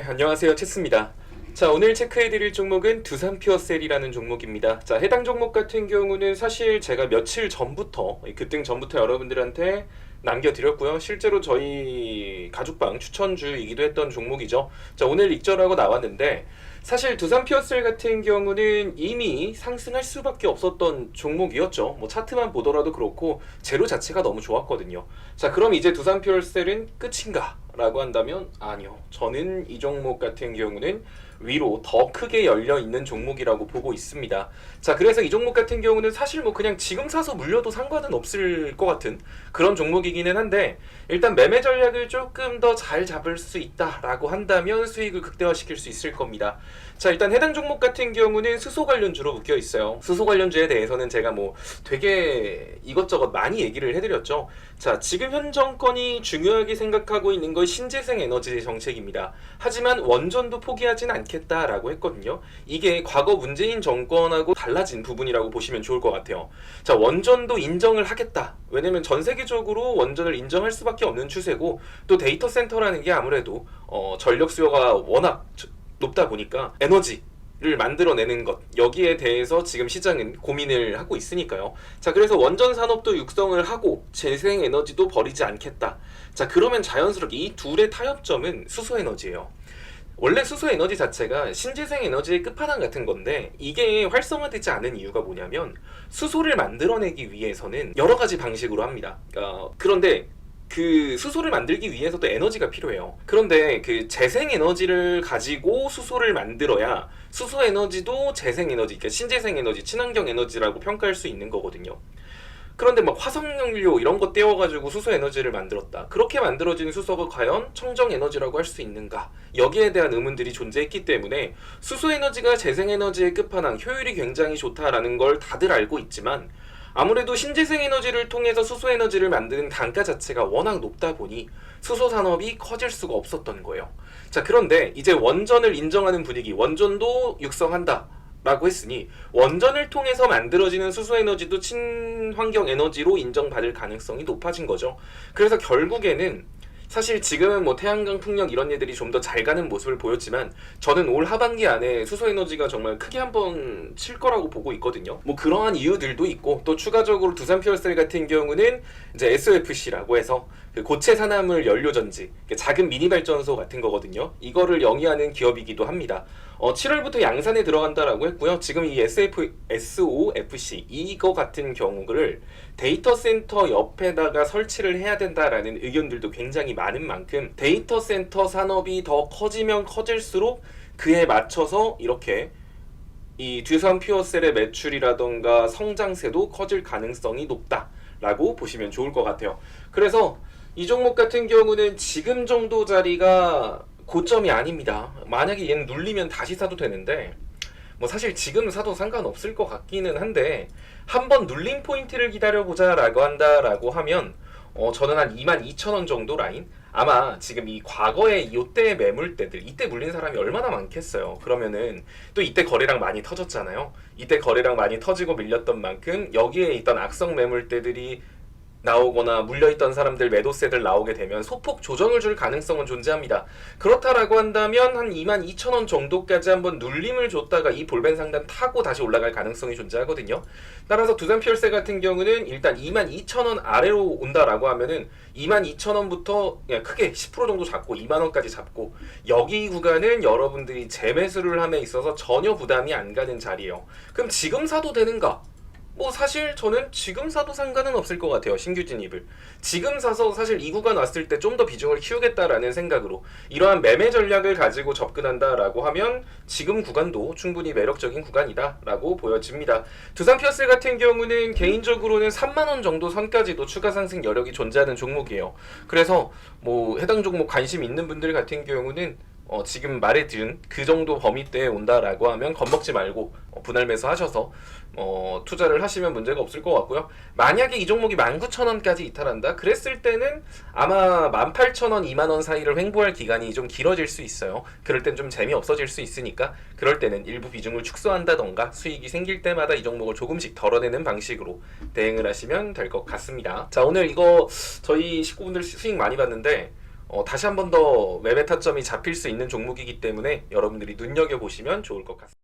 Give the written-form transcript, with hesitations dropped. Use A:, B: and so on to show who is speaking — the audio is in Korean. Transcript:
A: 안녕하세요, 체스입니다. 자, 오늘 체크해드릴 종목은 두산 퓨어셀이라는 종목입니다. 자, 해당 종목 같은 경우는 사실 제가 며칠 전부터, 급등 전부터 여러분들한테 남겨드렸고요. 실제로 저희 가족방 추천주이기도 했던 종목이죠. 자, 오늘 익절하고 나왔는데 사실 두산 퓨어셀 같은 경우는 이미 상승할 수밖에 없었던 종목이었죠. 뭐 차트만 보더라도 그렇고 재료 자체가 너무 좋았거든요. 자, 그럼 이제 두산 퓨어셀은 끝인가? 라고 한다면 아니요. 저는 이 종목 같은 경우는 위로 더 크게 열려 있는 종목이라고 보고 있습니다. 자, 그래서 이 종목 같은 경우는 사실 뭐 그냥 지금 사서 물려도 상관은 없을 것 같은 그런 종목이기는 한데, 일단 매매 전략을 조금 더 잘 잡을 수 있다라고 한다면 수익을 극대화시킬 수 있을 겁니다. 자, 일단 해당 종목 같은 경우는 수소 관련주로 묶여 있어요. 수소 관련주에 대해서는 제가 뭐 되게 이것저것 많이 얘기를 해드렸죠. 자, 지금 현 정권이 중요하게 생각하고 있는 건 신재생 에너지 정책입니다. 하지만 원전도 포기하진 않겠다라고 했거든요. 이게 과거 문재인 정권하고 달라진 부분이라고 보시면 좋을 것 같아요. 자, 원전도 인정을 하겠다. 왜냐면 전 세계적으로 원전을 인정할 수밖에 없는 추세고, 또 데이터 센터라는 게 아무래도 전력 수요가 워낙 높다 보니까 에너지를 만들어내는 것, 여기에 대해서 지금 시장은 고민을 하고 있으니까요. 자, 그래서 원전 산업도 육성을 하고 재생 에너지도 버리지 않겠다. 자, 그러면 자연스럽게 이 둘의 타협점은 수소 에너지예요. 원래 수소 에너지 자체가 신재생 에너지의 끝판왕 같은 건데, 이게 활성화되지 않은 이유가 뭐냐면 수소를 만들어내기 위해서는 여러 가지 방식으로 합니다. 그런데 그 수소를 만들기 위해서도 에너지가 필요해요. 그런데 그 재생 에너지를 가지고 수소를 만들어야 수소 에너지도 재생 에너지, 그러니까 신재생 에너지, 친환경 에너지라고 평가할 수 있는 거거든요. 그런데 막 화석연료 이런 거 떼어가지고 수소 에너지를 만들었다. 그렇게 만들어진 수소가 과연 청정 에너지라고 할 수 있는가? 여기에 대한 의문들이 존재했기 때문에 수소 에너지가 재생 에너지의 끝판왕, 효율이 굉장히 좋다라는 걸 다들 알고 있지만, 아무래도 신재생 에너지를 통해서 수소 에너지를 만드는 단가 자체가 워낙 높다 보니 수소 산업이 커질 수가 없었던 거예요. 자, 그런데 이제 원전을 인정하는 분위기, 원전도 육성한다 라고 했으니 원전을 통해서 만들어지는 수소 에너지도 친환경 에너지로 인정받을 가능성이 높아진 거죠. 그래서 결국에는 사실 지금은 뭐 태양광, 풍력 이런 애들이 좀 더 잘 가는 모습을 보였지만, 저는 올 하반기 안에 수소 에너지가 정말 크게 한번 칠 거라고 보고 있거든요. 뭐 그러한 이유들도 있고, 또 추가적으로 두산 퓨어셀 같은 경우는 이제 SOFC라고 해서 그 고체 산화물 연료 전지, 작은 미니 발전소 같은 거거든요. 이거를 영위하는 기업이기도 합니다. 7월부터 양산에 들어간다라고 했고요. 지금 이 SOFC 이거 같은 경우를 데이터 센터 옆에다가 설치를 해야 된다라는 의견들도 굉장히 많은 만큼, 데이터 센터 산업이 더 커지면 커질수록 그에 맞춰서 이렇게 이 두산 퓨어셀의 매출이라던가 성장세도 커질 가능성이 높다라고 보시면 좋을 것 같아요. 그래서 이 종목 같은 경우는 지금 정도 자리가 고점이 아닙니다. 만약에 얘는 눌리면 다시 사도 되는데, 뭐 사실 지금 사도 상관없을 것 같기는 한데, 한번 눌림 포인트를 기다려보자 라고 한다라고 하면 저는 한 22,000원 정도 라인, 아마 지금 이 과거에 이때 매물대들, 이때 물린 사람이 얼마나 많겠어요. 그러면은 또 이때 거래량 많이 터졌잖아요. 이때 거래량 많이 터지고 밀렸던 만큼 여기에 있던 악성 매물대들이 나오거나 물려있던 사람들, 매도세들 나오게 되면 소폭 조정을 줄 가능성은 존재합니다. 그렇다라고 한다면 한 22,000원 정도까지 한번 눌림을 줬다가 이 볼벤 상단 타고 다시 올라갈 가능성이 존재하거든요. 따라서 두산 퓨어셀 같은 경우는 일단 22,000원 아래로 온다라고 하면은 22,000원부터 그냥 크게 10% 정도 잡고 2만원까지 잡고, 여기 구간은 여러분들이 재매수를 함에 있어서 전혀 부담이 안 가는 자리예요. 그럼 지금 사도 되는가? 뭐 사실 저는 지금 사도 상관은 없을 것 같아요. 신규 진입을 지금 사서 사실 이 구간 왔을 때 좀 더 비중을 키우겠다라는 생각으로 이러한 매매 전략을 가지고 접근한다라고 하면 지금 구간도 충분히 매력적인 구간이다라고 보여집니다. 두산 퓨어셀 같은 경우는 개인적으로는 3만원 정도 선까지도 추가 상승 여력이 존재하는 종목이에요. 그래서 뭐 해당 종목 관심 있는 분들 같은 경우는 지금 말해드린 그 정도 범위대에 온다라고 하면 겁먹지 말고 분할 매수하셔서 투자를 하시면 문제가 없을 것 같고요. 만약에 이 종목이 19,000원까지 이탈한다? 그랬을 때는 아마 18,000원, 2만원 사이를 횡보할 기간이 좀 길어질 수 있어요. 그럴 땐 좀 재미없어질 수 있으니까, 그럴 때는 일부 비중을 축소한다던가 수익이 생길 때마다 이 종목을 조금씩 덜어내는 방식으로 대응을 하시면 될 것 같습니다. 자, 오늘 이거 저희 식구분들 수익 많이 봤는데 다시 한 번 더 매매 타점이 잡힐 수 있는 종목이기 때문에 여러분들이 눈여겨보시면 좋을 것 같습니다.